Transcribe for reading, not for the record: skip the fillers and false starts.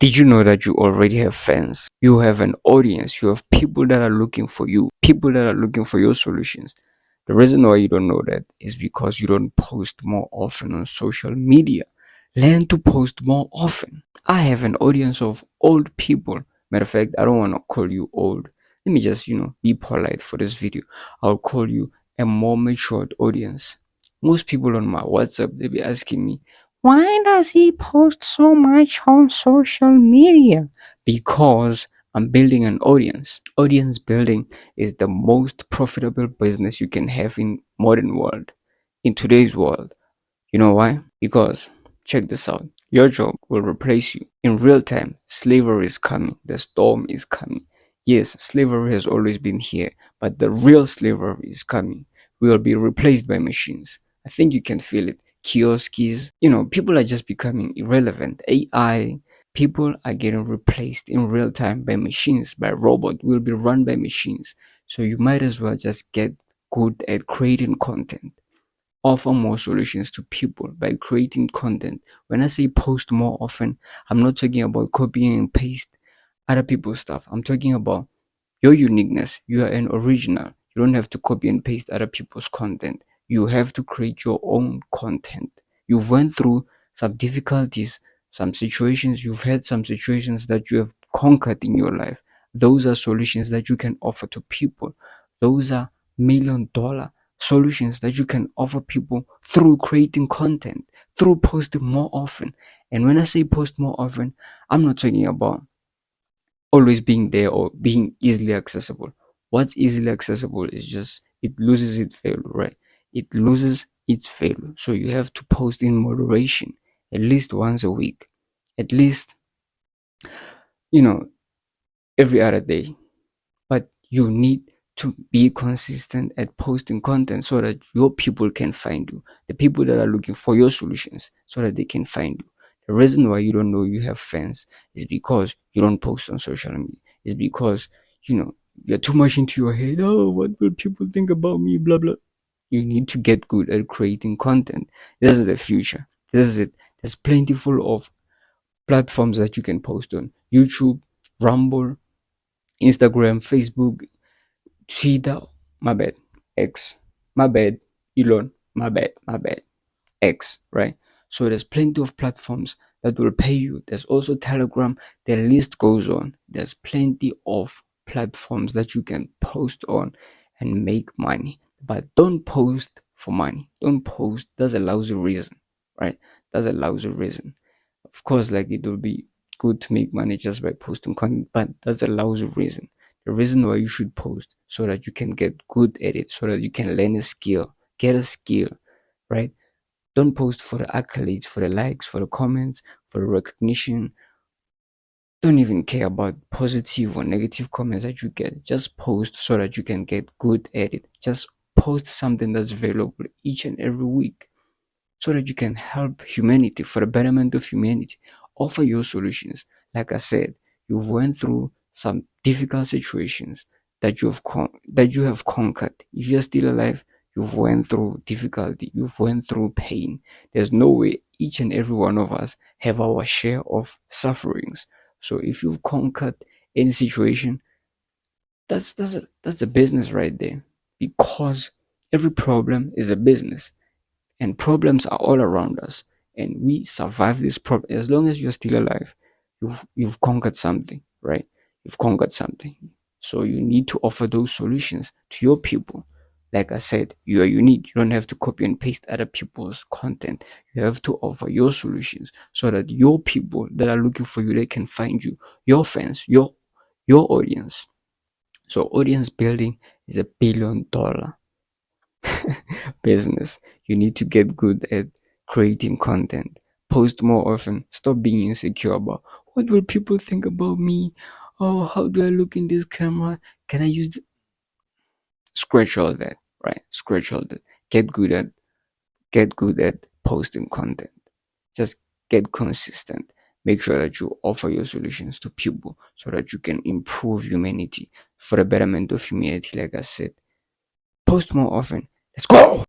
Did you know that you already have fans? You have an audience. You have people that are looking for you, people that are looking for your solutions. The reason why you don't know that is because you don't post more often on social media. Learn to post more often. I have an audience of old people. Matter of fact, I don't want to call you old. Let me just, be polite for this video. I'll call you a more matured audience. Most people on my WhatsApp, they'll be asking me, why does he post so much on social media? Because I'm building an audience. Audience building is the most profitable business you can have in modern world, in today's world. You know why? Because check this out. Your job will replace you. In real time, slavery is coming. The storm is coming. Yes, slavery has always been here, but the real slavery is coming. We will be replaced by machines. I think you can feel it. Kiosks, people are just becoming irrelevant. AI, people are getting replaced in real time by machines, by robot, will be run by machines. So you might as well just get good at creating content. Offer more solutions to people by creating content. When I say post more often, I'm not talking about copying and paste other people's stuff. I'm talking about your uniqueness. You are an original. You don't have to copy and paste other people's content. You have to create your own content. You've went through some difficulties, some situations. You've had some situations that you have conquered in your life. Those are solutions that you can offer to people. Those are $1 million solutions that you can offer people through creating content, through posting more often. And when I say post more often, I'm not talking about always being there or being easily accessible. What's easily accessible is just it loses its value, right? It loses its value. So you have to post in moderation at least once a week, at least, you know, every other day. But you need to be consistent at posting content so that your people can find you. The people that are looking for your solutions so that they can find you. The reason why you don't know you have fans is because you don't post on social media. It's because, you're too much into your head. Oh, what will people think about me? Blah, blah. You need to get good at creating content. This is the future. This is it. There's plentiful of platforms that you can post on. YouTube, Rumble, Instagram, Facebook, Twitter, my bad, X, my bad, Elon, my bad, X, right? So there's plenty of platforms that will pay you. There's also Telegram. The list goes on. There's plenty of platforms that you can post on and make money. But don't post for money. Don't post. That's a lousy reason, right? That's a lousy reason. Of course, like it will be good to make money just by posting content, but that's a lousy reason. The reason why you should post so that you can get good at it, so that you can learn a skill, get a skill, right? Don't post for the accolades, for the likes, for the comments, for the recognition. Don't even care about positive or negative comments that you get. Just post so that you can get good at it. Just post something that's valuable each and every week so that you can help humanity for the betterment of humanity. Offer your solutions. Like I said, you've went through some difficult situations that you have conquered. If you're still alive, you've went through difficulty, you've went through pain. There's no way each and every one of us have our share of sufferings. So if you've conquered any situation, that's a business right there. Because every problem is a business and problems are all around us, and we survive this problem. As long as you're still alive, you've conquered something, right? You've conquered something. So you need to offer those solutions to your people. Like I said, you are unique. You don't have to copy and paste other people's content. You have to offer your solutions so that your people that are looking for you, they can find you, your fans, your audience. So audience building is $1 billion business. You need to get good at creating content. Post more often. Stop being insecure about what will people think about me. Oh, how do I look in this camera? Can I use scratch all that, right? Scratch all that. Get good at posting content. Just get consistent. Make sure that you offer your solutions to people so that you can improve humanity for the betterment of humanity. Like I said, post more often. Let's go.